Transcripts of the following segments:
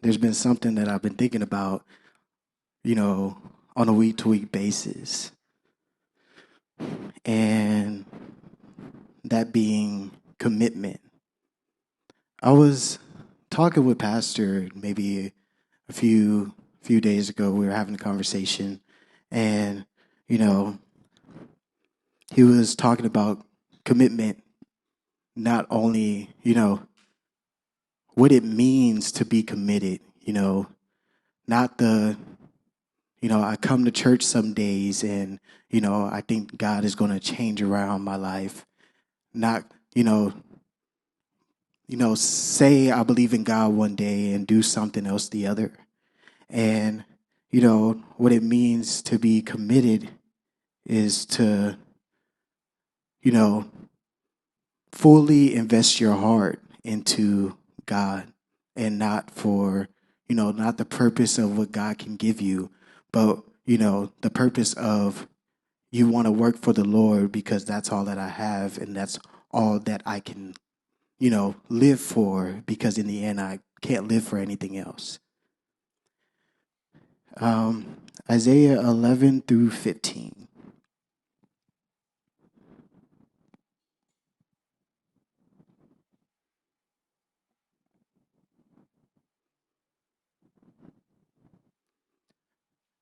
there's been something that I've been thinking about, you know, on a week-to-week basis, and that being commitment. I was talking with Pastor maybe a few days ago. We were having a conversation, and you know, he was talking about commitment, not only what it means to be committed. Not the I come to church some days and I think God is going to change around my life. Not say I believe in God one day and do something else the other. And, what it means to be committed is to, you know, fully invest your heart into God and not the purpose of what God can give you, but, the purpose of you want to work for the Lord because that's all that I have and that's all that I can, live for, because in the end I can't live for anything else. Isaiah 11 through 15.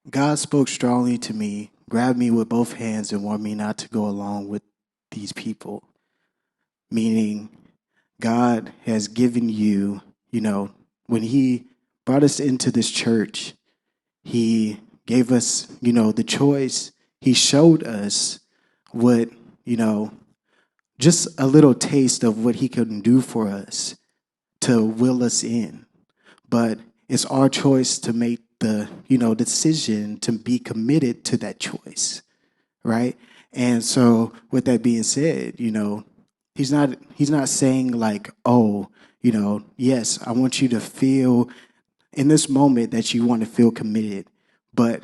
God spoke strongly to me, grabbed me with both hands, and warned me not to go along with these people. Meaning, God has given you, when He brought us into this church, He gave us, the choice. He showed us what, just a little taste of what He can do for us to will us in. But it's our choice to make the, decision to be committed to that choice, right? And so with that being said, he's not saying like, oh, yes, I want you to feel in this moment that you want to feel committed, but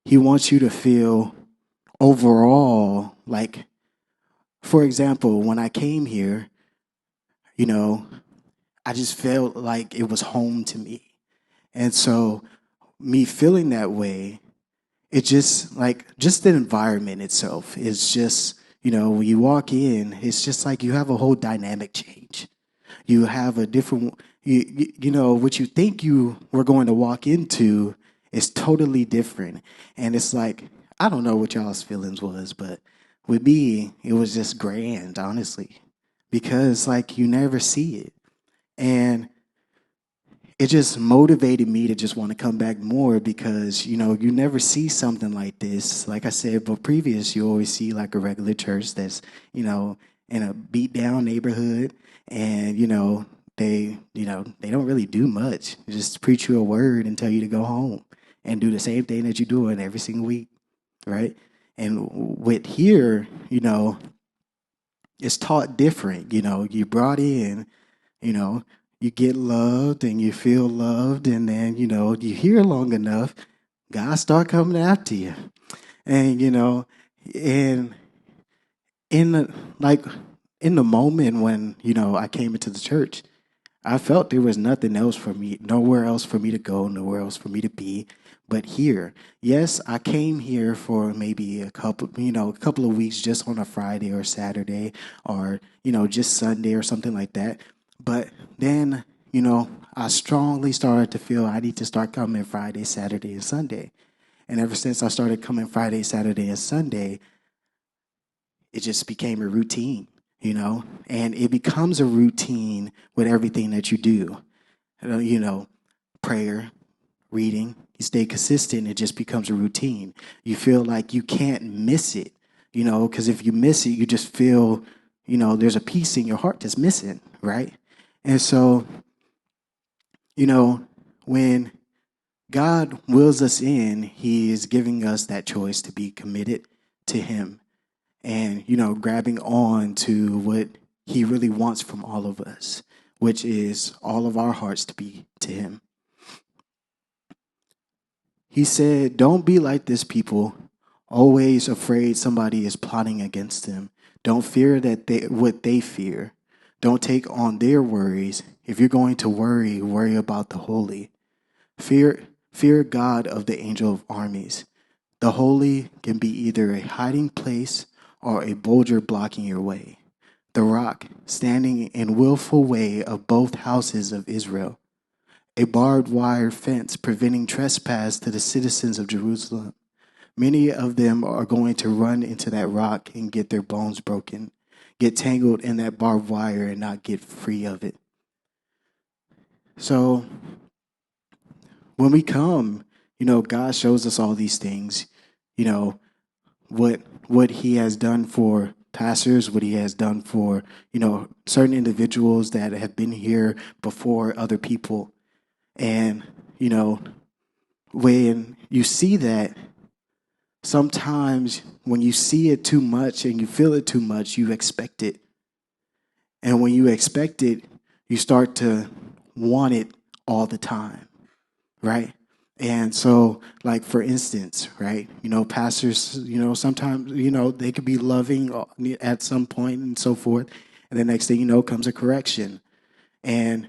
he wants you to feel overall, like, for example, when I came here, I just felt like it was home to me. And so me feeling that way, it just the environment itself is just, when you walk in, it's just like you have a whole dynamic change. You have a different, what you think you were going to walk into is totally different. And it's like, I don't know what y'all's feelings was, but with me, it was just grand, honestly, because like you never see it. And it just motivated me to just want to come back more because, you never see something like this. Like I said, but previous, you always see like a regular church that's, in a beat down neighborhood and, they don't really do much. They just preach you a word and tell you to go home and do the same thing that you're doing every single week, right? And with here, it's taught different. You brought in, you know, you get loved and you feel loved, and then, you hear long enough, God start coming after you. And, and in the, like, in the moment when, I came into the church, I felt there was nothing else for me, nowhere else for me to go, nowhere else for me to be but here. Yes, I came here for maybe a couple of weeks just on a Friday or Saturday or, just Sunday or something like that. But then, I strongly started to feel I need to start coming Friday, Saturday, and Sunday. And ever since I started coming Friday, Saturday, and Sunday, it just became a routine, and it becomes a routine with everything that you do. Prayer, reading, you stay consistent, it just becomes a routine. You feel like you can't miss it, because if you miss it, you just feel, there's a piece in your heart that's missing, right? And so, when God wills us in, He is giving us that choice to be committed to Him and, grabbing on to what He really wants from all of us, which is all of our hearts to be to Him. He said, don't be like this people, always afraid somebody is plotting against them. Don't fear what they fear. Don't take on their worries. If you're going to worry about the holy. Fear God of the angel of armies. The holy can be either a hiding place or a boulder blocking your way. The rock standing in willful way of both houses of Israel. A barbed wire fence preventing trespass to the citizens of Jerusalem. Many of them are going to run into that rock and get their bones broken, get tangled in that barbed wire and not get free of it. So when we come, God shows us all these things, you know, what he has done for pastors, what he has done for, certain individuals that have been here before other people. And, when you see that, sometimes when you see it too much and you feel it too much, you expect it. And when you expect it, you start to want it all the time, right? And so, like, for instance, right, pastors, sometimes, they could be loving at some point and so forth. And the next thing you know comes a correction. And,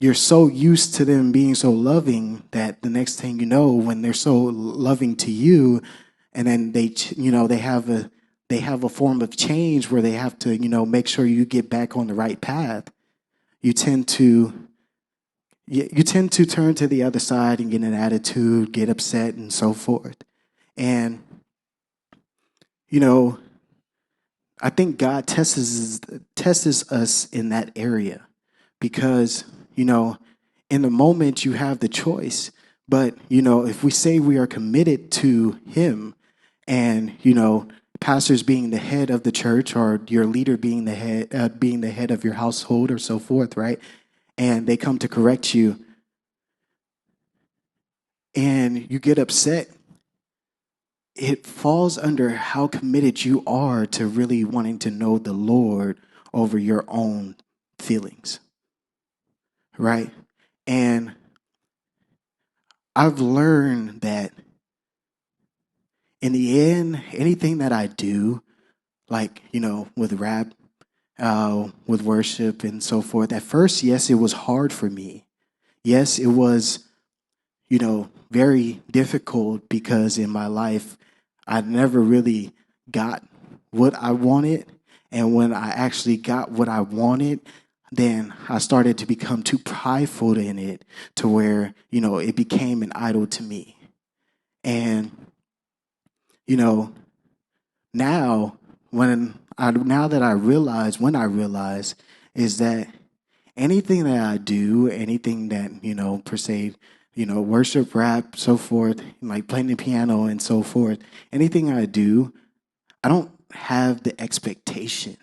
you're so used to them being so loving that the next thing you know, when they're so loving to you, and then they have a form of change where they have to, make sure you get back on the right path. You tend to turn to the other side and get an attitude, get upset, and so forth. And, I think God tests us in that area because, in the moment you have the choice. But, if we say we are committed to him and, pastors being the head of the church or your leader being the head of your household or so forth, right? And they come to correct you and you get upset, it falls under how committed you are to really wanting to know the Lord over your own feelings, right? And I've learned that in the end, anything that I do, like, with rap, with worship and so forth, at first, yes, it was hard for me. Yes, it was, very difficult because in my life, I never really got what I wanted. And when I actually got what I wanted, then I started to become too prideful in it to where, it became an idol to me. And, now now that I realize is that anything that I do, anything that, per se, worship, rap, so forth, like playing the piano and so forth, anything I do, I don't have the expectation.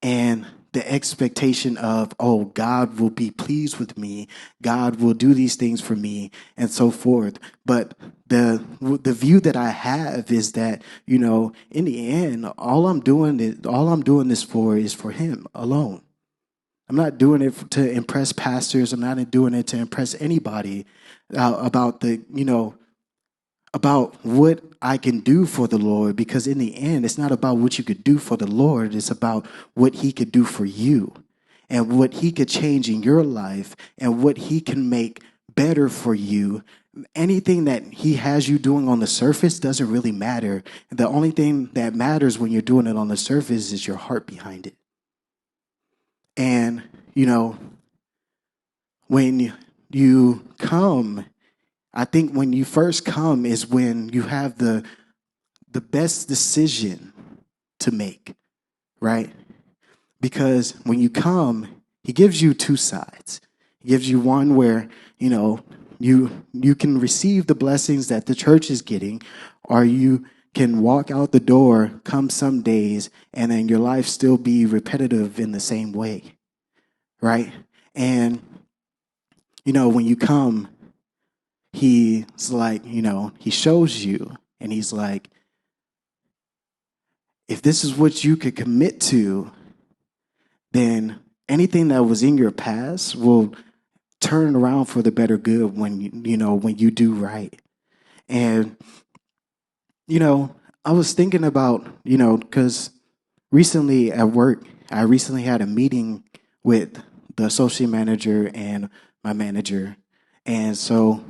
And the expectation of, oh, God will be pleased with me, God will do these things for me, and so forth. But the view that I have is that, in the end, all I'm doing this for is for him alone. I'm not doing it to impress pastors. I'm not doing it to impress anybody about about what I can do for the Lord, because in the end, it's not about what you could do for the Lord. It's about what he could do for you and what he could change in your life and what he can make better for you. Anything that he has you doing on the surface doesn't really matter. The only thing that matters when you're doing it on the surface is your heart behind it. And, when you come, I think when you first come is when you have the best decision to make, right? Because when you come, he gives you two sides. He gives you one where, you can receive the blessings that the church is getting, or you can walk out the door, come some days, and then your life still be repetitive in the same way, right? And, when you come, he's like, he shows you, and he's like, if this is what you could commit to, then anything that was in your past will turn around for the better good when when you do right. And I was thinking about because recently at work, I recently had a meeting with the associate manager and my manager, And so,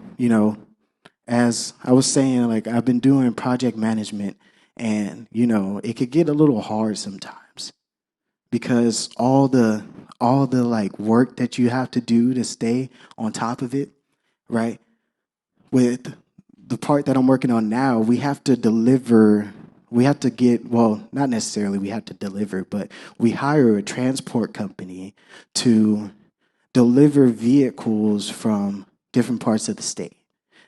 as I was saying, like I've been doing project management, and it could get a little hard sometimes because all the like work that you have to do to stay on top of it, right? With the part that I'm working on now, we have to deliver. We have to get, well, not necessarily we have to deliver, but we hire a transport company to deliver vehicles from different parts of the state.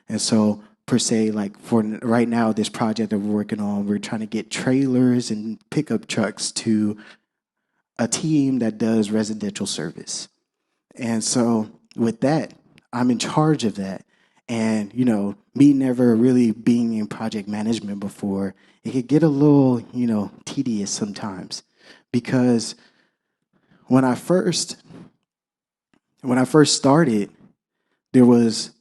And so, per se, like for right now, this project that we're working on, we're trying to get trailers and pickup trucks to a team that does residential service. And so, with that, I'm in charge of that. And, me never really being in project management before, it could get a little, tedious sometimes because when I first when I first started, there was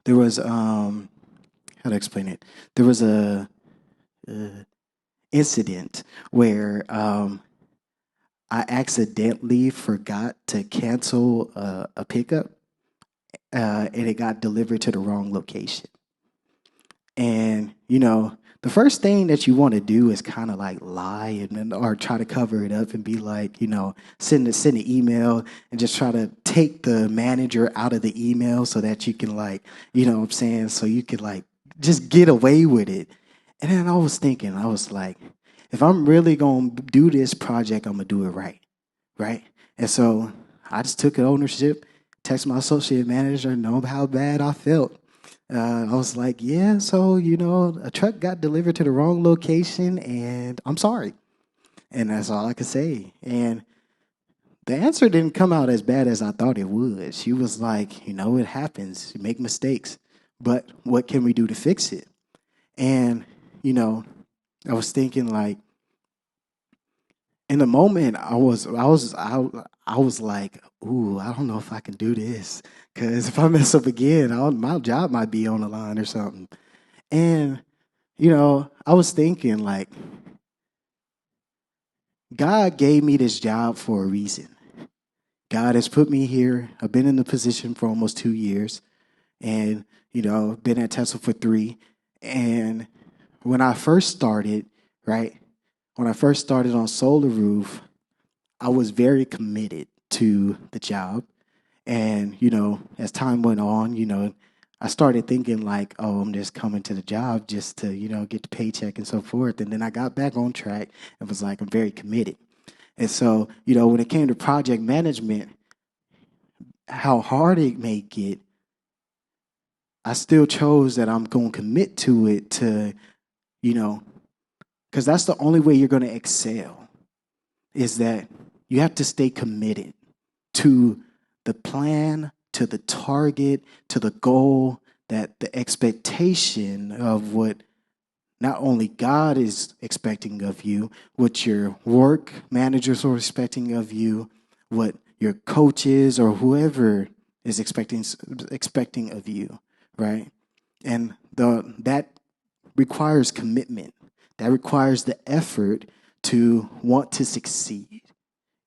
how to explain it. There was a incident where I accidentally forgot to cancel a pickup, and it got delivered to the wrong location. And the first thing that you want to do is kind of like lie or try to cover it up and be like, send an email and just try to take the manager out of the email so that you can like, what I'm saying, so you could like just get away with it. And then I was thinking, I was like, if I'm really gonna do this project, I'm gonna do it right, right? And so I just took ownership, text my associate manager, know how bad I felt. I was like, yeah, so, a truck got delivered to the wrong location and I'm sorry. And that's all I could say. And the answer didn't come out as bad as I thought it would. She was like, it happens, you make mistakes, but what can we do to fix it? And, I was thinking like, in the moment, I was like, "Ooh, I don't know if I can do this because if I mess up again, my job might be on the line or something." And I was thinking like, God gave me this job for a reason. God has put me here. I've been in the position for almost 2 years, and been at Tesla for 3. And when I first started, right, when I first started on Solar Roof, I was very committed to the job. And, as time went on, I started thinking like, oh, I'm just coming to the job just to, get the paycheck and so forth. And then I got back on track and was like, I'm very committed. And so, when it came to project management, how hard it may get, I still chose that I'm going to commit to it because that's the only way you're going to excel is that you have to stay committed to the plan, to the target, to the goal, that the expectation of what not only God is expecting of you, what your work managers are expecting of you, what your coaches or whoever is expecting of you, right? And that requires commitment. That requires the effort to want to succeed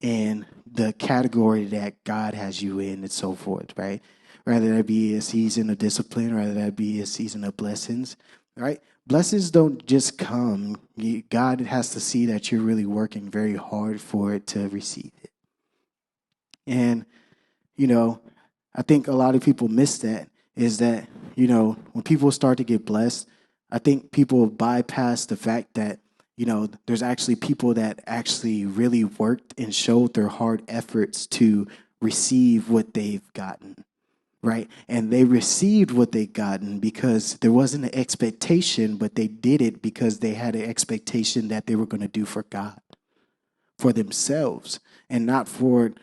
in the category that God has you in and so forth, right? Rather that be a season of discipline, rather that be a season of blessings, right? Blessings don't just come. God has to see that you're really working very hard for it to receive it. And, I think a lot of people miss that is that, when people start to get blessed, I think people bypass the fact that there's actually people that actually really worked and showed their hard efforts to receive what they've gotten, right? And they received what they gotten because there wasn't an expectation, but they did it because they had an expectation that they were going to do for God, for themselves, and not for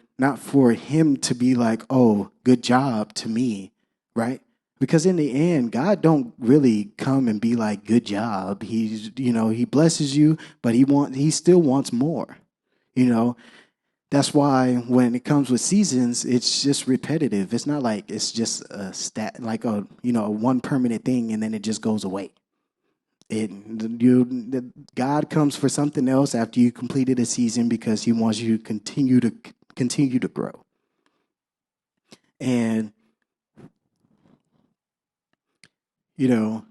him to be like, "Oh, good job" to me, right? Because in the end, God don't really come and be like, "Good job." He blesses you, but he still wants more. You know, that's why when it comes with seasons, it's just repetitive. It's not like it's just a stat, like a one permanent thing, and then it just goes away. It God comes for something else after you completed a season because He wants you to continue to grow. And you know,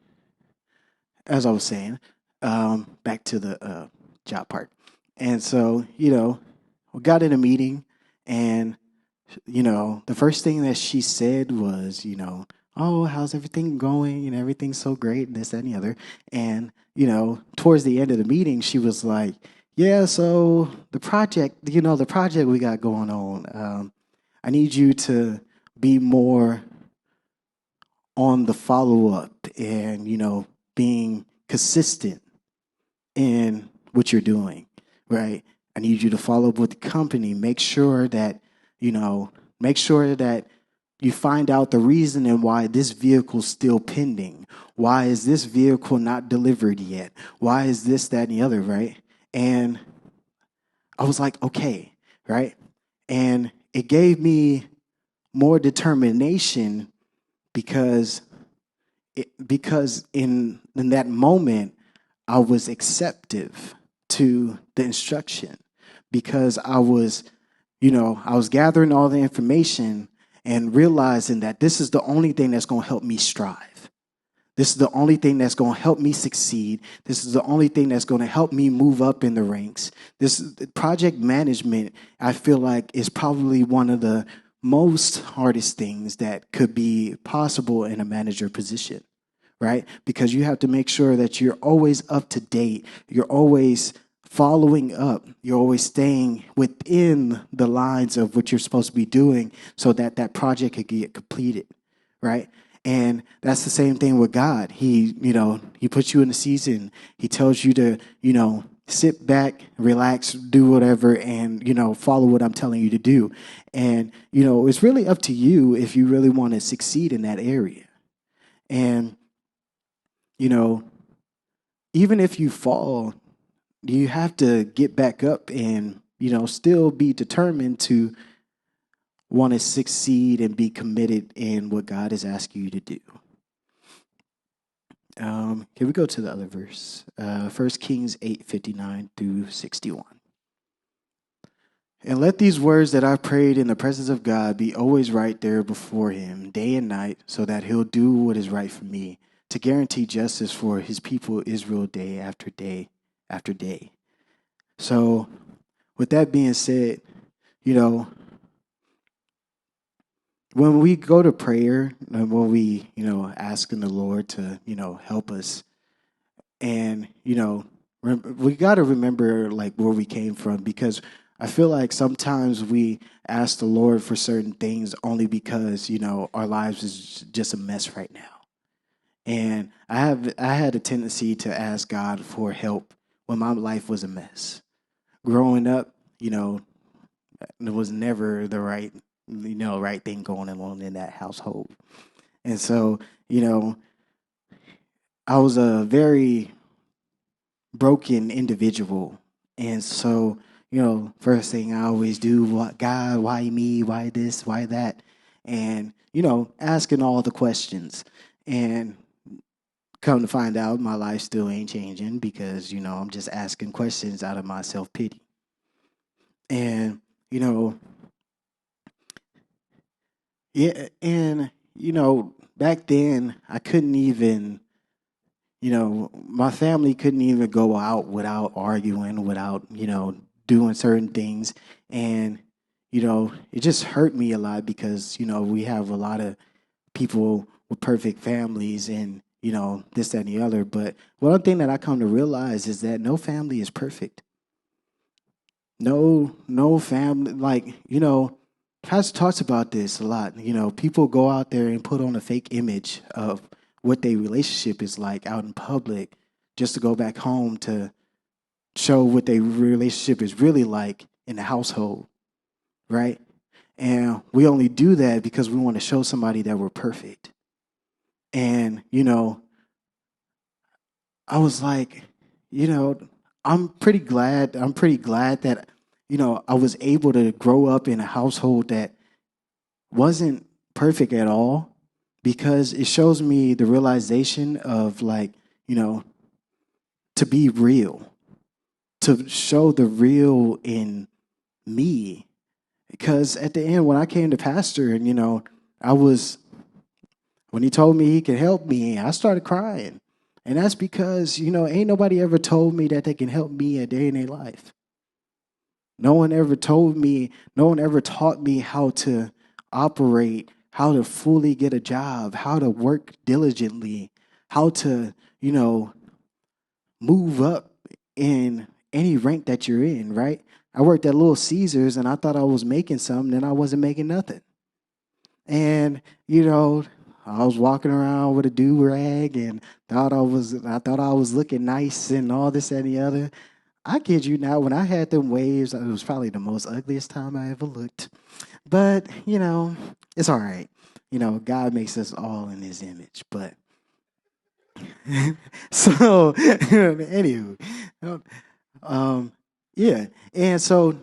as I was saying, back to the job part. And so, we got in a meeting, and, the first thing that she said was, oh, how's everything going? And everything's so great, and this, that, and the other. And, towards the end of the meeting, she was like, yeah, so the project we got going on, I need you to be more on the follow up and, being consistent in what you're doing, right? I need you to follow up with the company. Make sure that you find out the reason and why this vehicle's still pending. Why is this vehicle not delivered yet? Why is this, that, and the other, right? And I was like, okay, right? And it gave me more determination because in that moment I was acceptive to the instruction, because I was gathering all the information and realizing that this is the only thing that's going to help me strive. This is the only thing that's going to help me succeed. This is the only thing that's going to help me move up in the ranks. This project management, I feel like, is probably one of the most hardest things that could be possible in a manager position, right? Because you have to make sure that you're always up to date. You're always following up. You're always staying within the lines of what you're supposed to be doing so that that project could get completed, right? And that's the same thing with God. He puts you in a season. He tells you to, sit back, relax, do whatever, and, follow what I'm telling you to do. And, it's really up to you if you really want to succeed in that area. And, even if you fall, you have to get back up and, still be determined to want to succeed and be committed in what God is asking you to do. Can we go to the other verse? 1 Kings 8:59 through 61. And let these words that I prayed in the presence of God be always right there before him, day and night, so that he'll do what is right for me, to guarantee justice for his people Israel day after day after day. So, with that being said, when we go to prayer and when we, asking the Lord to, help us, and, we got to remember like where we came from, because I feel like sometimes we ask the Lord for certain things only because, our lives is just a mess right now. And I had a tendency to ask God for help when my life was a mess. Growing up, there was never the right thing going on in that household. And so, I was a very broken individual. And so, first thing I always do, what, God, why me? Why this? Why that? And, asking all the questions. And come to find out, my life still ain't changing because, I'm just asking questions out of my self-pity. And, yeah, and, back then I couldn't even, my family couldn't even go out without arguing, without, doing certain things. And, it just hurt me a lot because, we have a lot of people with perfect families and, this, that, and the other. But one thing that I come to realize is that no family is perfect. No family, like, Pastor talks about this a lot. People go out there and put on a fake image of what their relationship is like out in public just to go back home to show what their relationship is really like in the household, right? And we only do that because we want to show somebody that we're perfect. And, I was like, I'm pretty glad that, I was able to grow up in a household that wasn't perfect at all, because it shows me the realization of, like, to be real, to show the real in me. Because at the end, when I came to pastor and, I was when he told me he could help me, I started crying. And that's because, ain't nobody ever told me that they can help me a day in their life. No one ever told me, no one ever taught me how to operate, how to fully get a job, how to work diligently, how to, move up in any rank that you're in, right? I worked at Little Caesars and I thought I was making something and I wasn't making nothing. And, I was walking around with a do-rag and I thought I was looking nice and all this and the other. I kid you not, when I had them waves, it was probably the most ugliest time I ever looked. But, it's all right. God makes us all in his image. But so, anywho, um, yeah. And so,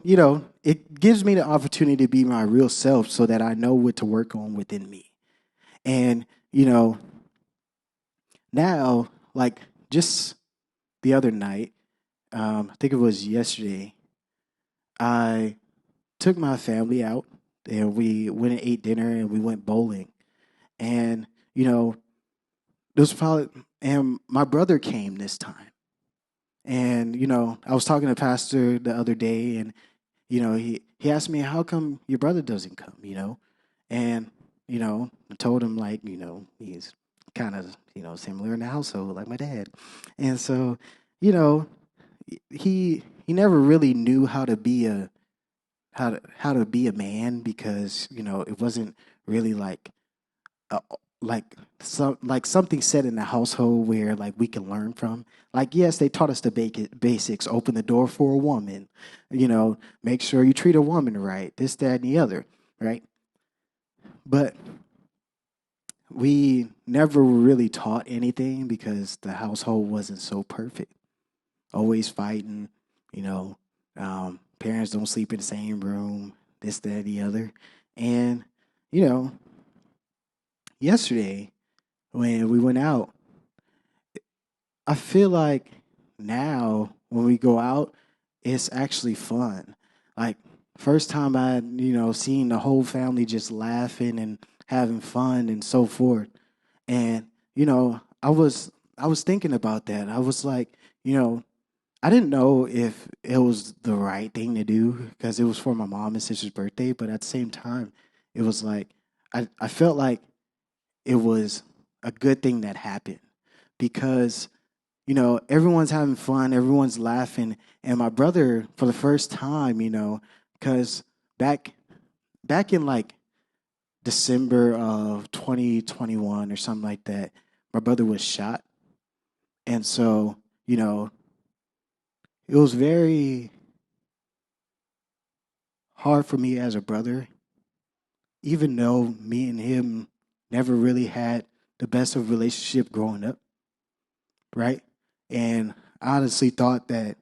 it gives me the opportunity to be my real self so that I know what to work on within me. And, now, like just the other night, I think it was yesterday, I took my family out and we went and ate dinner and we went bowling. And, this was probably, and my brother came this time. And, I was talking to Pastor the other day and, he asked me, how come your brother doesn't come, And, I told him like, he's kind of, similar in the household like my dad. And so, you know, he never really knew how to be a man because, it wasn't really uh, like something said in the household where like we can learn from. Like, yes, they taught us the basics: open the door for a woman, make sure you treat a woman right, this, that, and the other, right? But we never really taught anything because the household wasn't so perfect. Always fighting, parents don't sleep in the same room, this, that, and the other, and you know, yesterday when we went out, I feel like now when we go out, it's actually fun. Like first time I, seeing the whole family just laughing and having fun and so forth. And I was thinking about that. I was like, I didn't know if it was the right thing to do because it was for my mom and sister's birthday, but at the same time, it was like I felt like it was a good thing that happened because everyone's having fun, everyone's laughing, and my brother for the first time, because back in like December of 2021 or something like that, my brother was shot, and so it was very hard for me as a brother, even though me and him never really had the best of relationship growing up, right? And I honestly thought that,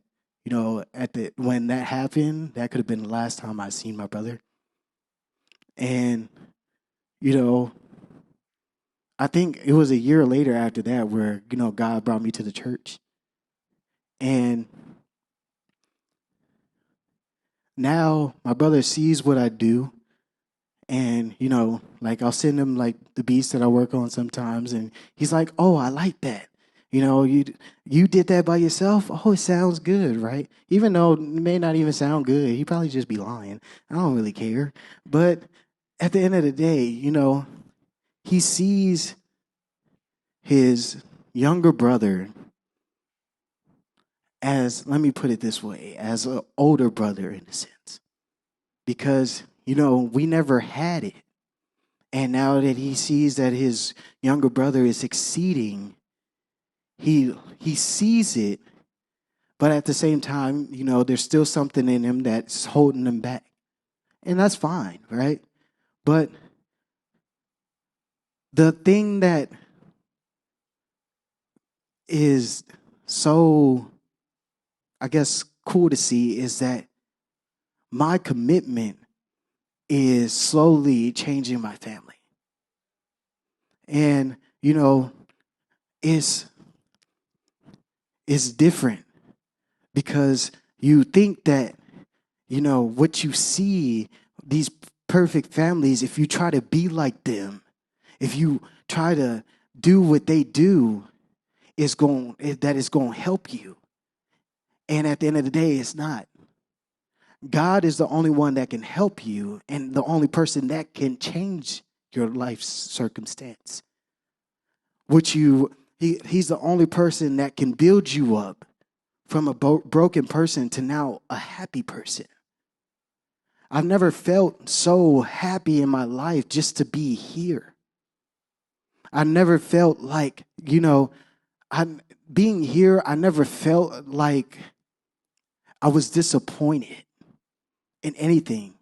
at the when that happened, that could have been the last time I seen my brother. And, you know, I think it was a year later after that where, God brought me to the church. And now my brother sees what I do. And, like I'll send him like the beats that I work on sometimes. And he's like, oh, I like that. You did that by yourself? Oh, it sounds good, right? Even though it may not even sound good, he probably just be lying. I don't really care. But at the end of the day, he sees his younger brother as, let me put it this way, as an older brother in a sense. Because, we never had it. And now that he sees that his younger brother is succeeding, he sees it, but at the same time, there's still something in him that's holding him back. And that's fine, right? But the thing that is so, I guess, cool to see is that my commitment is slowly changing my family. And, it's different because you think that, what you see, these perfect families, if you try to be like them, if you try to do what they do, that is going to help you. And at the end of the day, it's not. God is the only one that can help you and the only person that can change your life's circumstance. He's the only person that can build you up from a broken person to now a happy person. I've never felt so happy in my life just to be here. I never felt like, being here, I never felt like I was disappointed in anything,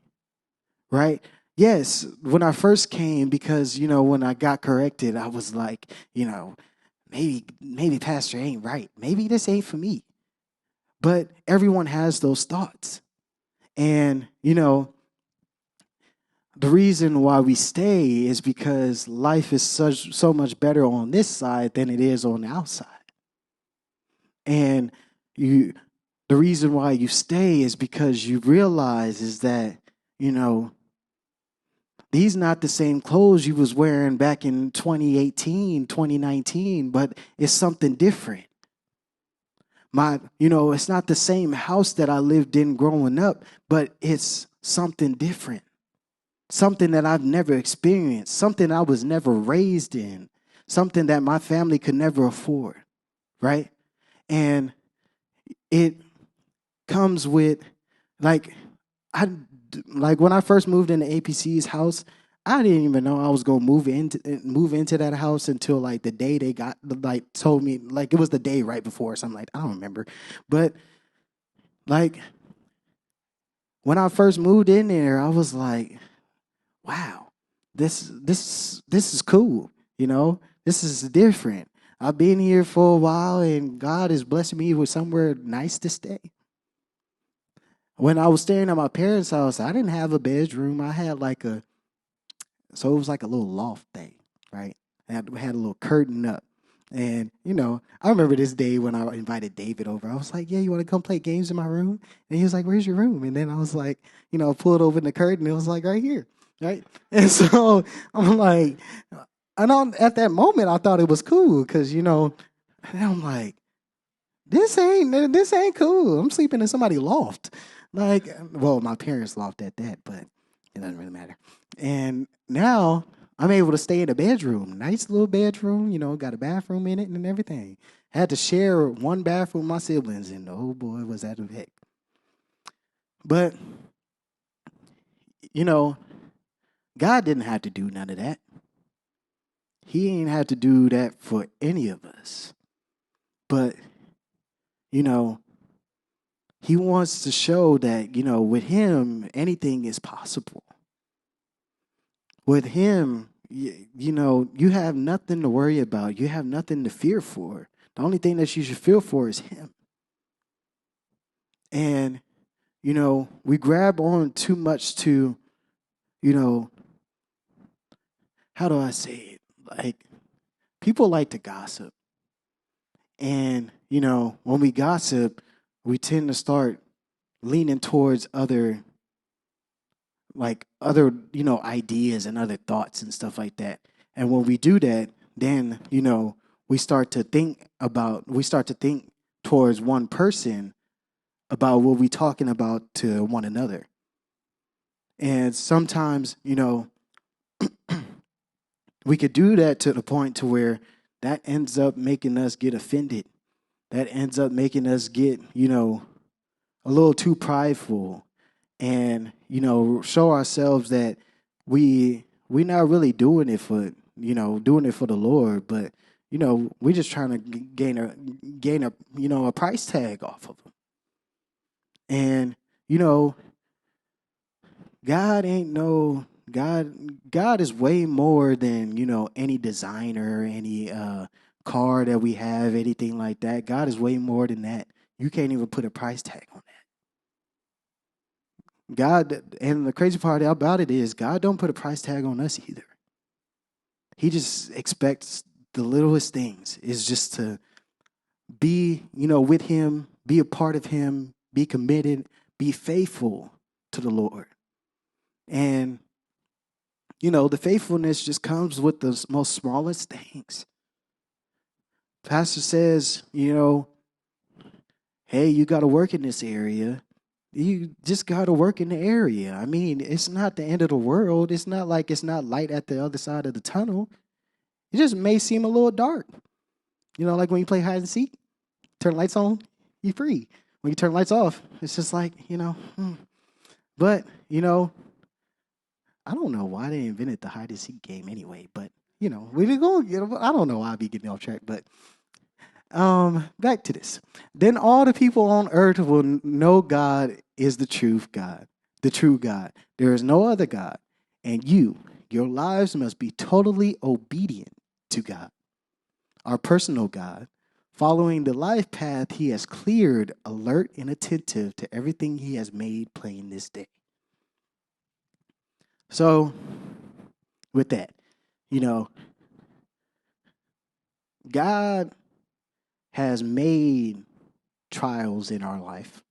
right? Yes, when I first came, because, when I got corrected, I was like, maybe Pastor ain't right. Maybe this ain't for me. But everyone has those thoughts. And, the reason why we stay is because life is so much better on this side than it is on the outside. And the reason why you stay is because you realize is that, these not the same clothes you was wearing back in 2018, 2019, but it's something different. It's not the same house that I lived in growing up, but it's something different. Something that I've never experienced, something I was never raised in, something that my family could never afford, right? And it comes with, when I first moved into APC's house, I didn't even know I was gonna move into that house until like the day they told me, like it was the day right before or something, like I don't remember, but like when I first moved in there, I was like, wow, this is cool, this is different. I've been here for a while and God is blessing me with somewhere nice to stay. When I was staying at my parents' house, I didn't have a bedroom. I had so it was like a little loft thing, right? I had a little curtain up. And, I remember this day when I invited David over. I was like, yeah, you want to come play games in my room? And he was like, where's your room? And then I was like, pulled over the curtain. It was like right here, right? And so I'm like, at that moment, I thought it was cool because, and I'm like, this ain't cool. I'm sleeping in somebody's loft. Like, well, my parents loft at that, but it doesn't really matter. And now I'm able to stay in a bedroom, nice little bedroom, got a bathroom in it and everything. Had to share one bathroom with my siblings, and oh boy, was that a heck. But, God didn't have to do none of that. He ain't had to do that for any of us. But, He wants to show that, with him, anything is possible. With him, you have nothing to worry about. You have nothing to fear for. The only thing that you should fear for is him. And, we grab on too much to, how do I say it? Like, people like to gossip. And, when we gossip, we tend to start leaning towards other ideas and other thoughts and stuff like that. And when we do that, then, we start to think towards one person about what we're talking about to one another. And sometimes, we could do that to the point to where that ends up making us get offended. That ends up making us get, a little too prideful and, show ourselves that we're not really doing it for the Lord, but, we're just trying to gain a price tag off of them. And, God ain't God is way more than, any designer, any car that we have, anything like that. God is way more than that. You can't even put a price tag on that. God, and the crazy part about it is God don't put a price tag on us either. He just expects the littlest things is just to be, with him, be a part of him, be committed, be faithful to the Lord. And The faithfulness just comes with the most smallest things. Pastor says, hey, you got to work in this area. You just got to work in the area. I mean, it's not the end of the world. It's not like it's not light at the other side of the tunnel. It just may seem a little dark. Like when you play hide and seek, turn lights on, you're free. When you turn lights off, it's just like, But, I don't know why they invented the hide and seek game anyway. But, we didn't go, I don't know why I'd be getting off track. But back to this. Then all the people on earth will know God is the true God. There is no other God. And your lives must be totally obedient to God, our personal God, following the life path he has cleared, alert and attentive to everything he has made plain this day. So, with that, God has made trials in our life.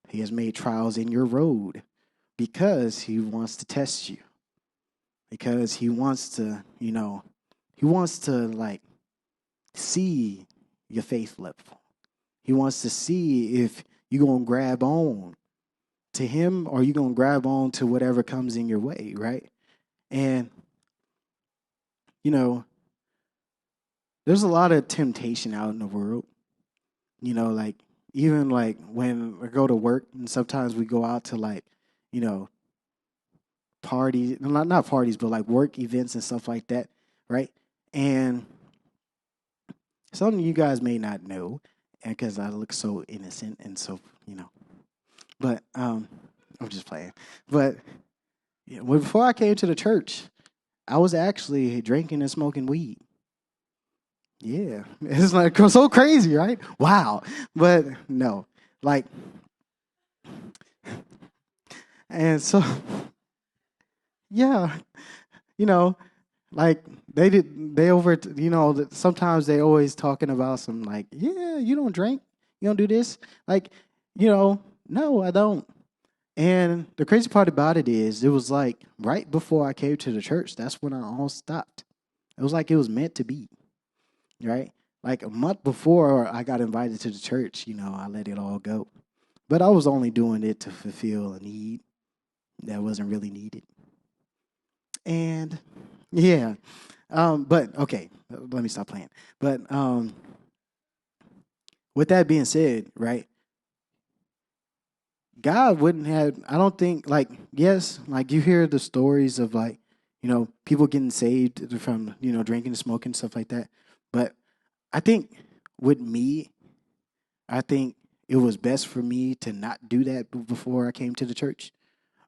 He has made trials in your road because he wants to test you. Because he wants to, like see your faith level. He wants to see if you're going to grab on to him or you're going to grab on to whatever comes in your way, right? And, there's a lot of temptation out in the world. Like even like when I go to work and sometimes we go out to like, parties, not parties, but like work events and stuff like that, right? And something you guys may not know, and because I look so innocent and so, but I'm just playing. But before I came to the church, I was actually drinking and smoking weed. Yeah, it's like so crazy, right? Wow. But no, like, and so, yeah, like sometimes they always talking about some like, yeah, you don't drink, you don't do this. Like, no, I don't. And the crazy part about it is, it was like right before I came to the church, that's when I all stopped. It was like it was meant to be, right? Like a month before I got invited to the church, I let it all go. But I was only doing it to fulfill a need that wasn't really needed. And yeah, but okay, let me stop playing. But with that being said, right? God wouldn't have, I don't think, like, yes, like you hear the stories of like, people getting saved from, drinking and smoking, stuff like that. But I think with me, I think it was best for me to not do that before I came to the church.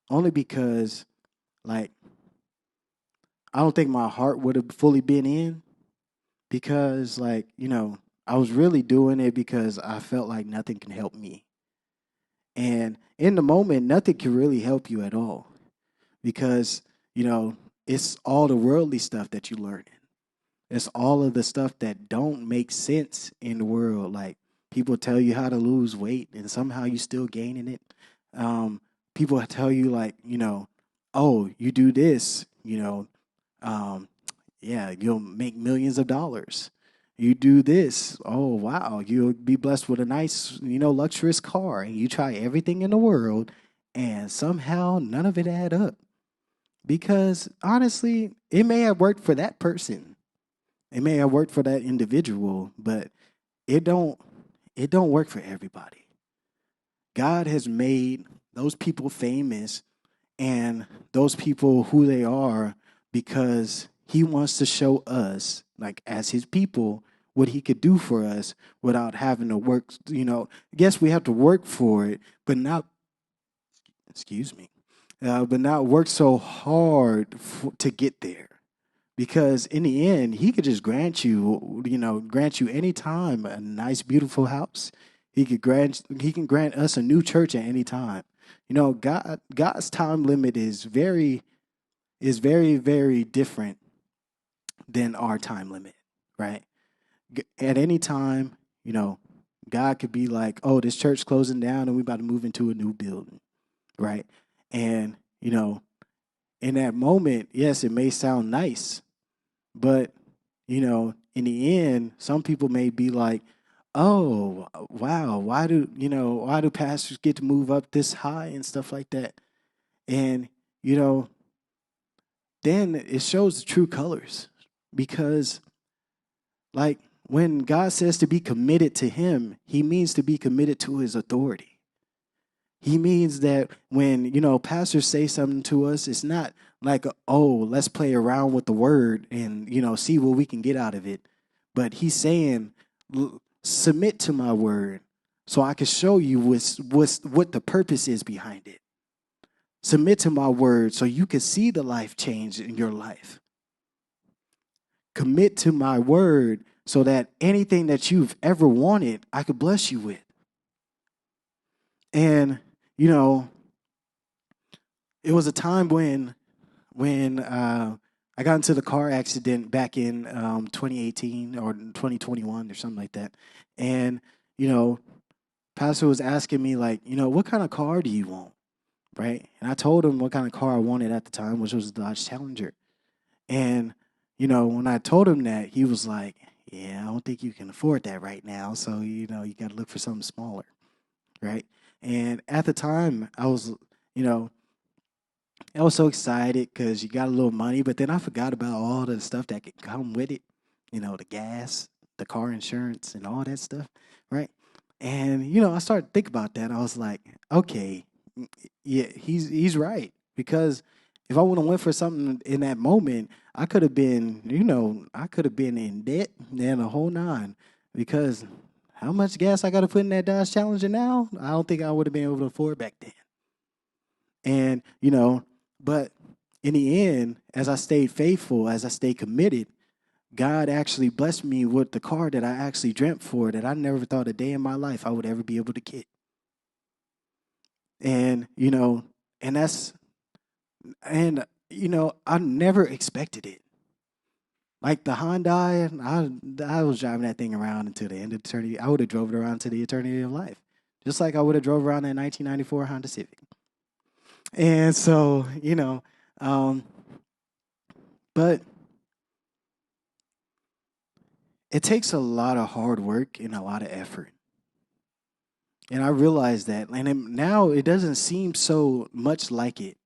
Only because, like, I don't think my heart would have fully been in because, like, I was really doing it because I felt like nothing can help me. And in the moment, nothing can really help you at all because, it's all the worldly stuff that you learn. It's all of the stuff that don't make sense in the world. Like people tell you how to lose weight and somehow you still gaining it. People tell you like, oh, you do this, yeah, you'll make millions of dollars. You do this, oh wow, you'll be blessed with a nice, luxurious car. And you try everything in the world, and somehow none of it add up. Because honestly, it may have worked for that person. It may have worked for that individual, but it don't work for everybody. God has made those people famous and those people who they are because he wants to show us, like as his people, what he could do for us without having to work. Yes, we have to work for it, but not, excuse me, but not work so hard to get there. Because in the end, he could just grant you any time a nice, beautiful house. He can grant us a new church at any time. God's time limit is very, very different than our time limit, right? At any time, God could be like, oh, this church closing down and we about to move into a new building, right? And, in that moment, yes, it may sound nice, but in the end, some people may be like, "Oh, wow, why do pastors get to move up this high and stuff like that?" And you know, then it shows the true colors because, like, when God says to be committed to Him, He means to be committed to His authority. He means that when, pastors say something to us, it's not like, oh, let's play around with the word and, see what we can get out of it. But he's saying, submit to my word so I can show you what the purpose is behind it. Submit to my word so you can see the life change in your life. Commit to my word so that anything that you've ever wanted, I could bless you with. And, it was a time when I got into the car accident back in 2018 or 2021 or something like that. And, Pastor was asking me, like, what kind of car do you want? Right? And I told him what kind of car I wanted at the time, which was the Dodge Challenger. And, when I told him that, he was like, yeah, I don't think you can afford that right now. So, you got to look for something smaller. Right? And at the time, I was so excited because you got a little money, but then I forgot about all the stuff that could come with it, the gas, the car insurance, and all that stuff, right? And I started to think about that. I was like, okay, yeah, he's right because if I would have went for something in that moment, I could have been, I could have been in debt and a whole nine because how much gas I got to put in that Dodge Challenger now? I don't think I would have been able to afford back then. And, but in the end, as I stayed faithful, as I stayed committed, God actually blessed me with the car that I actually dreamt for that I never thought a day in my life I would ever be able to get. And, and I never expected it. Like the Hyundai, I was driving that thing around until the end of eternity. I would have drove it around to the eternity of life. Just like I would have drove around that 1994 Honda Civic. And so, but it takes a lot of hard work and a lot of effort. And I realize that. And now it doesn't seem so much like it.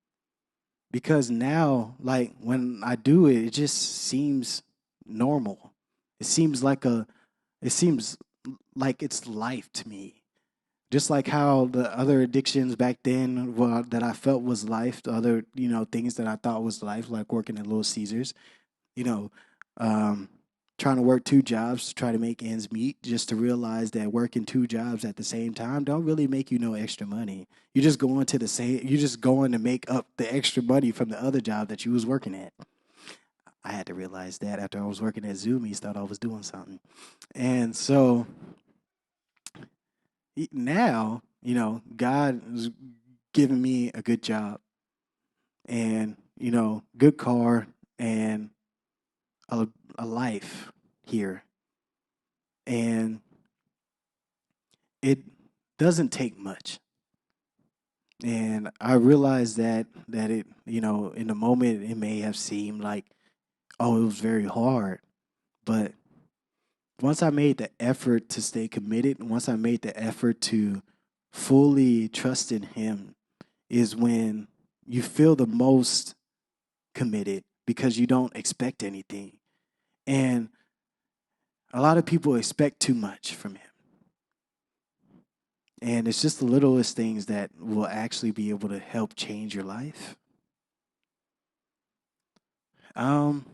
Because now, like, when I do it, it just seems normal. It seems like it's life to me. Just like how the other addictions back then that I felt was life, the other, things that I thought was life, like working at Little Caesars, you know, um, trying to work two jobs to try to make ends meet, just to realize that working two jobs at the same time don't really make you no extra money. You're just going to make up the extra money from the other job that you was working at. I had to realize that after I was working at Zoomies, thought I was doing something. And so now, God is giving me a good job and, good car and a life here. And it doesn't take much. And I realized that it, in the moment it may have seemed like, oh, it was very hard. But once I made the effort to stay committed, once I made the effort to fully trust in Him, is when you feel the most committed because you don't expect anything. And a lot of people expect too much from Him. And it's just the littlest things that will actually be able to help change your life. Um,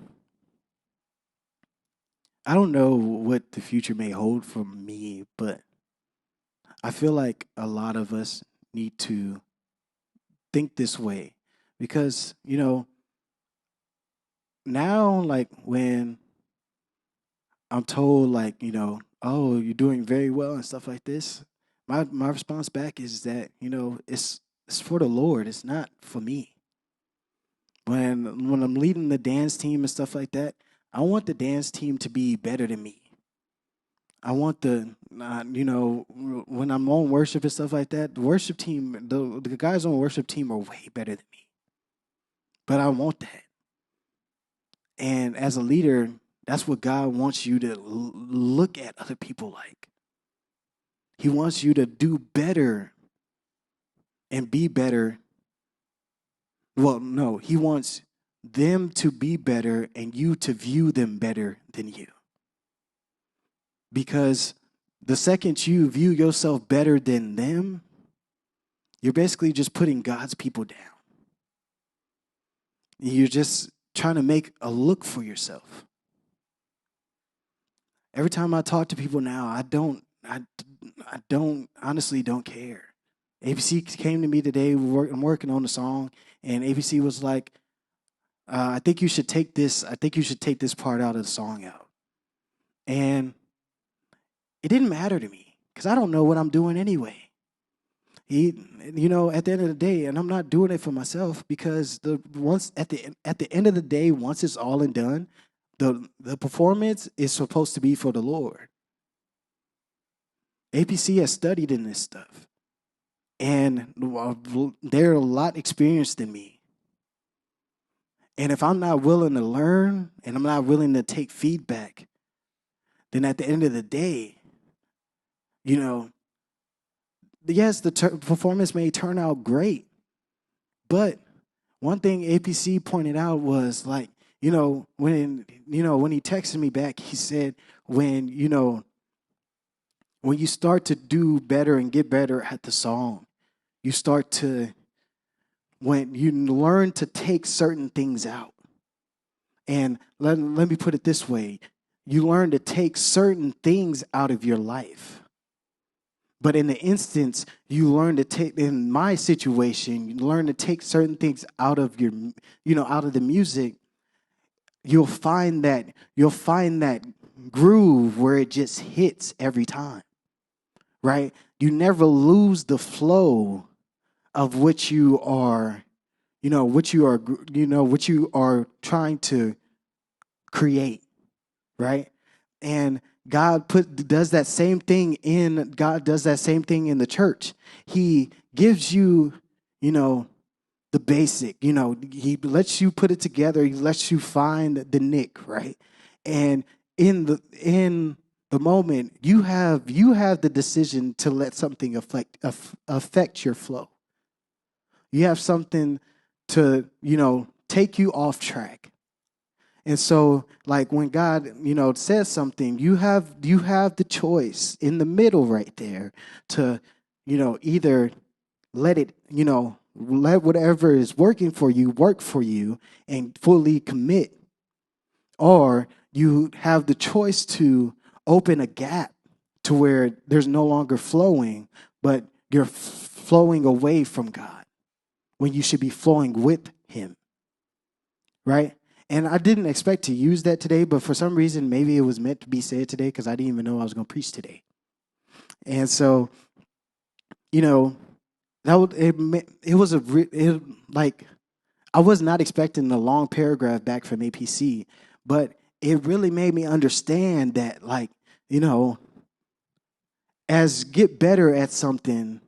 I don't know what the future may hold for me, but I feel like a lot of us need to think this way because, now, like, when I'm told, like, oh, you're doing very well and stuff like this, my response back is that, it's for the Lord, it's not for me. When I'm leading the dance team and stuff like that, I want the dance team to be better than me. I want when I'm on worship and stuff like that, the worship team, the guys on the worship team are way better than me. but I want that. And as a leader, that's what God wants you to look at other people like. He wants you to do better and be better. Well, no, he wants them to be better and you to view them better than you. Because the second you view yourself better than them, you're basically just putting God's people down. You're just trying to make a look for yourself. Every time I talk to people now, I honestly don't care. ABC came to me today. I'm working on the song, and ABC was like, I think you should take this part out of the song out. And it didn't matter to me because I don't know what I'm doing anyway. At the end of the day, and I'm not doing it for myself, because at the end of the day, once it's all and done, the performance is supposed to be for the Lord. APC has studied in this stuff, and they're a lot experienced than me. And if I'm not willing to learn and I'm not willing to take feedback, then at the end of the day, yes, the performance may turn out great, but one thing APC pointed out was when he texted me back, he said, when you start to do better and get better at the song, when you learn to take certain things out. And let me put it this way. You learn to take certain things out of your life. But in the instance, in my situation, you learn to take certain things out of out of the music. You'll find that groove where it just hits every time, right? You never lose the flow of what you are trying to create, right? And God does that same thing in the church. He gives you, the basic, he lets you put it together. He lets you find the nick, right? And in the moment, you have the decision to let something affect your flow. You have something to, take you off track. And so, when God, says something, you have the choice in the middle right there to, either let it, let whatever is working for you work for you and fully commit, or you have the choice to open a gap to where there's no longer flowing, but you're flowing away from God when you should be flowing with Him, right? And I didn't expect to use that today, but for some reason, maybe it was meant to be said today because I didn't even know I was going to preach today. And so, I was not expecting a long paragraph back from APC, but it really made me understand that, as get better at something,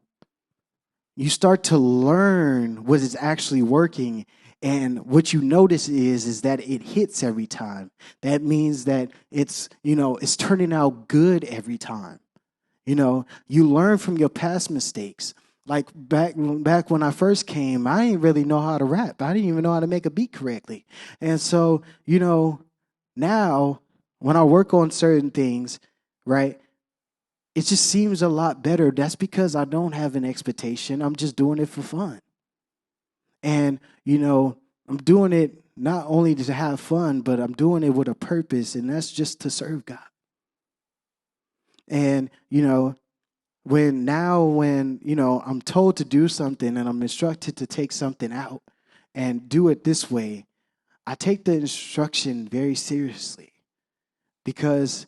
you start to learn what is actually working. And what you notice is that it hits every time. That means that it's turning out good every time. You learn from your past mistakes. Like back when I first came, I didn't really know how to rap. I didn't even know how to make a beat correctly. And so, now when I work on certain things, right, it just seems a lot better. That's because I don't have an expectation. I'm just doing it for fun. And, I'm doing it not only to have fun, but I'm doing it with a purpose, and that's just to serve God. And, when I'm told to do something and I'm instructed to take something out and do it this way, I take the instruction very seriously because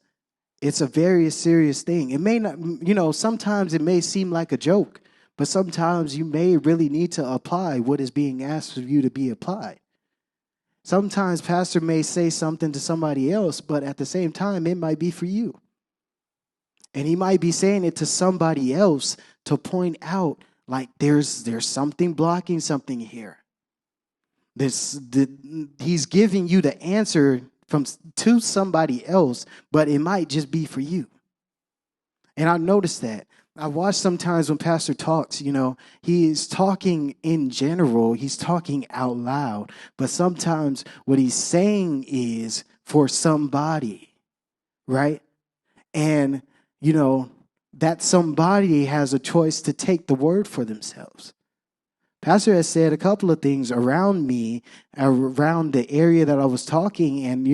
it's a very serious thing. It may not, sometimes it may seem like a joke, but sometimes you may really need to apply what is being asked of you to be applied. Sometimes pastor may say something to somebody else, but at the same time, it might be for you. And he might be saying it to somebody else to point out, there's something blocking something here. he's giving you the answer to somebody else, but it might just be for you. And I noticed that. I watch sometimes when Pastor talks, he's talking in general, he's talking out loud, but sometimes what he's saying is for somebody, right? And, that somebody has a choice to take the word for themselves. Pastor has said a couple of things around me, around the area that I was talking, and,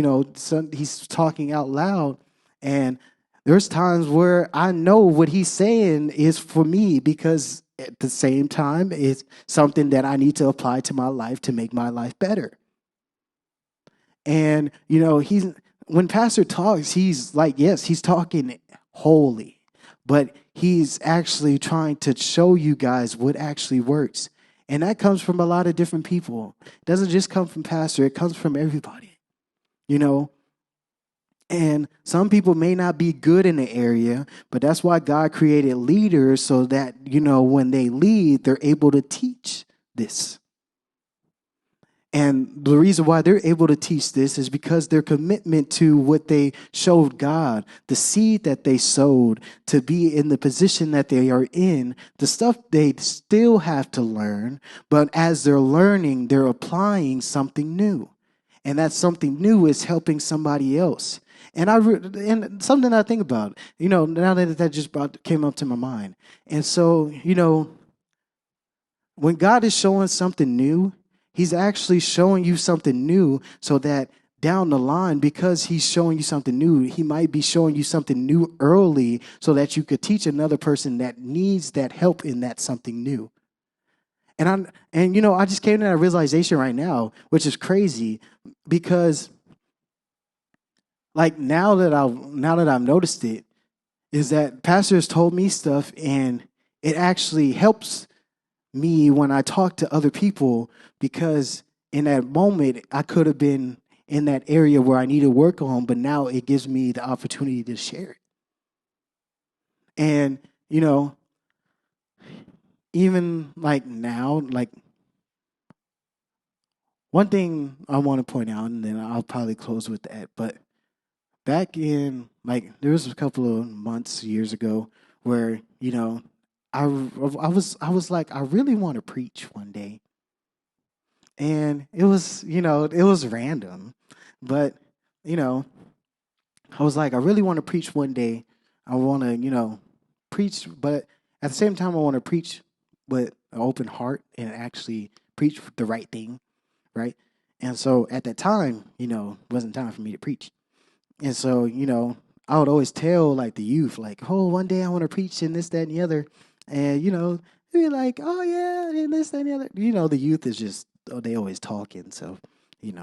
he's talking out loud. And there's times where I know what he's saying is for me, because at the same time, it's something that I need to apply to my life to make my life better. And, when Pastor talks, he's like, yes, he's talking holy, but he's actually trying to show you guys what actually works. And that comes from a lot of different people. It doesn't just come from Pastor, it comes from everybody, And some people may not be good in the area, but that's why God created leaders, so that, when they lead, they're able to teach this. And the reason why they're able to teach this is because their commitment to what they showed God, the seed that they sowed to be in the position that they are in, the stuff they still have to learn, but as they're learning, they're applying something new. And that something new is helping somebody else. And and something I think about, now that just came up to my mind. And so, when God is showing something new, he's actually showing you something new, so that down the line, because he's showing you something new, he might be showing you something new early, so that you could teach another person that needs that help in that something new. And I just came to that realization right now, which is crazy, because like now that I've noticed it, is that pastors told me stuff, and it actually helps me when I talk to other people, because in that moment I could have been in that area where I need to work on, but now it gives me the opportunity to share it. And even like now, like one thing I want to point out, and then I'll probably close with that, but back in, like, there was a couple of months, years ago, where I was like, I really want to preach one day. And it was random, but I was like, I really want to preach one day. I want to preach, but at the same time I want to preach with an open heart and actually preach the right thing, right? And so at that time, it wasn't time for me to preach. And so, I would always tell like the youth, like, oh, one day I want to preach and this, that, and the other. And, they'd be like, oh yeah, and this, that, and the other. The youth is just, they always talking. So, and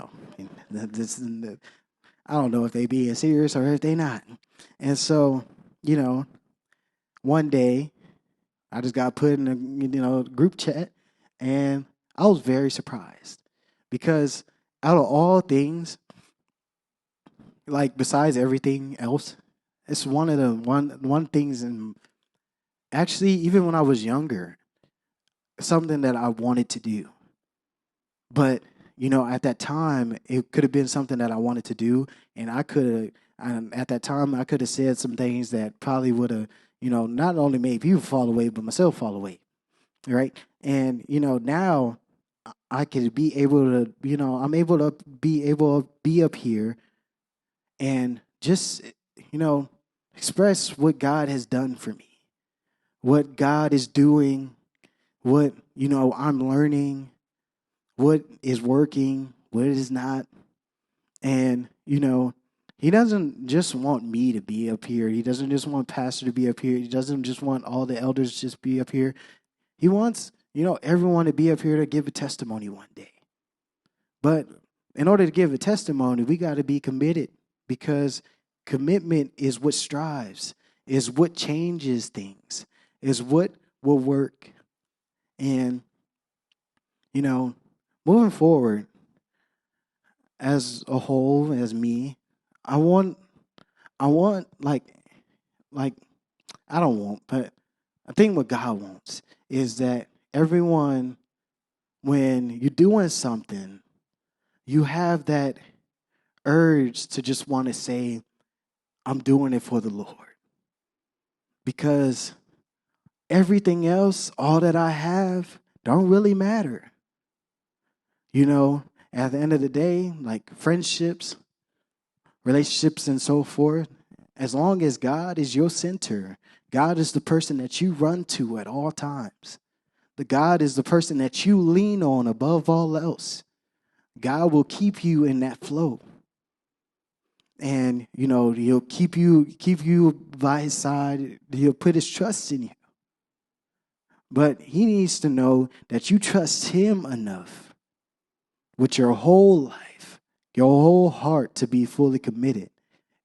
I don't know if they being serious or if they not. And so, one day I just got put in a group chat, and I was very surprised, because out of all things, like besides everything else, it's one of the one things, and actually even when I was younger, something that I wanted to do. But at that time, it could have been something that I wanted to do, and I could have. At that time, I could have said some things that probably would have, not only made people fall away, but myself fall away, right? And now I could be able to, I'm able to be up here and just, express what God has done for me, what God is doing, what, I'm learning, what is working, what is not. And, he doesn't just want me to be up here. He doesn't just want Pastor to be up here. He doesn't just want all the elders to just be up here. He wants, everyone to be up here to give a testimony one day. But in order to give a testimony, we got to be committed, because commitment is what strives, is what changes things, is what will work. And, moving forward, as a whole, as me, I want like I don't want, but I think what God wants is that everyone, when you're doing something, you have that urge to just want to say, I'm doing it for the Lord. Because everything else, all that I have, don't really matter. You know, at the end of the day, like friendships, relationships, and so forth, as long as God is your center, God is the person that you run to at all times. The God is the person that you lean on above all else. God will keep you in that flow. And he'll keep you by his side. He'll put his trust in you. But he needs to know that you trust him enough with your whole life, your whole heart, to be fully committed.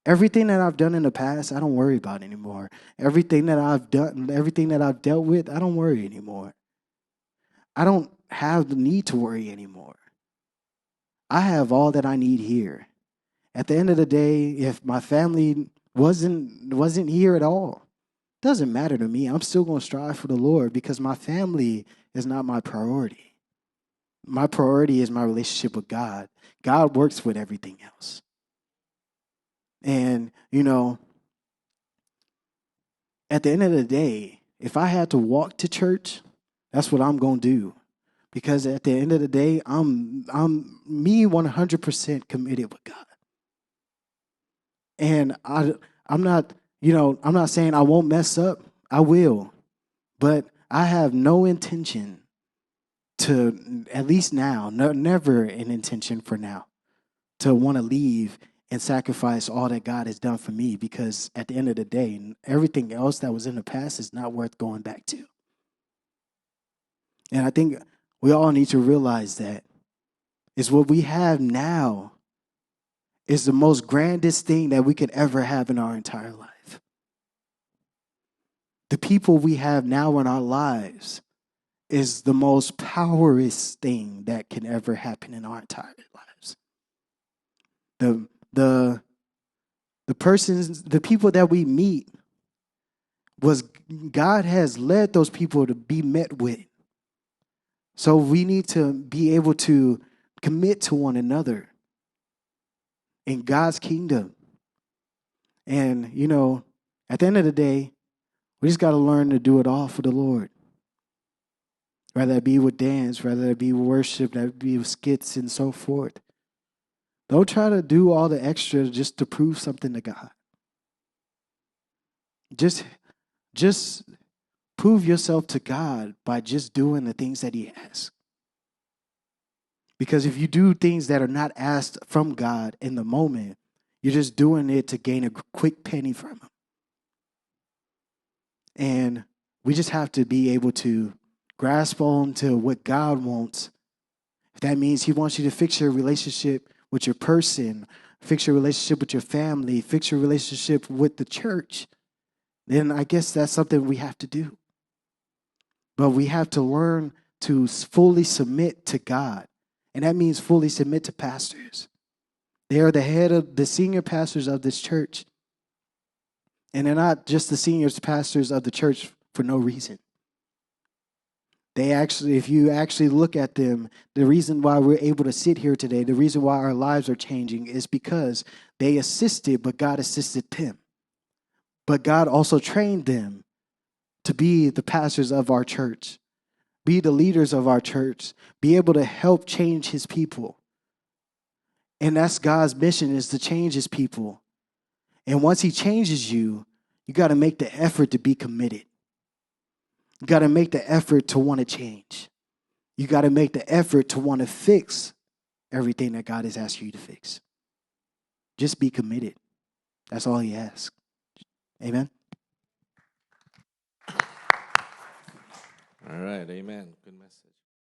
Everything that I've done in the past, I don't worry about anymore. Everything that I've done, everything that I've dealt with, I don't worry anymore. I don't have the need to worry anymore. I have all that I need here. At the end of the day, if my family wasn't here at all, it doesn't matter to me. I'm still going to strive for the Lord because my family is not my priority. My priority is my relationship with God. God works with everything else. And, at the end of the day, if I had to walk to church, that's what I'm going to do. Because at the end of the day, I'm me 100% committed with God. And I'm not, I'm not saying I won't mess up. I will. But I have no intention to, at least now, never an intention for now, to want to leave and sacrifice all that God has done for me, because at the end of the day, everything else that was in the past is not worth going back to. And I think we all need to realize that is what we have now is the most grandest thing that we could ever have in our entire life. The people we have now in our lives is the most powerless thing that can ever happen in our entire lives. The persons, the people that we meet, was God has led those people to be met with. So we need to be able to commit to one another in God's kingdom. And, at the end of the day, we just got to learn to do it all for the Lord. Whether it be with dance, whether it be with worship, whether it be with skits and so forth. Don't try to do all the extra just to prove something to God. Just prove yourself to God by just doing the things that he asks. Because if you do things that are not asked from God in the moment, you're just doing it to gain a quick penny from him. And we just have to be able to grasp on to what God wants. If that means he wants you to fix your relationship with your person, fix your relationship with your family, fix your relationship with the church, then I guess that's something we have to do. But we have to learn to fully submit to God. And that means fully submit to pastors. They are the head of the senior pastors of this church. And they're not just the senior pastors of the church for no reason. They actually, if you actually look at them, the reason why we're able to sit here today, the reason why our lives are changing is because they assisted, but God assisted them. But God also trained them to be the pastors of our church, be the leaders of our church, be able to help change his people. And that's God's mission, is to change his people. And once he changes you, you got to make the effort to be committed. You got to make the effort to want to change. You got to make the effort to want to fix everything that God has asked you to fix. Just be committed. That's all he asks. Amen. All right, amen. Good message.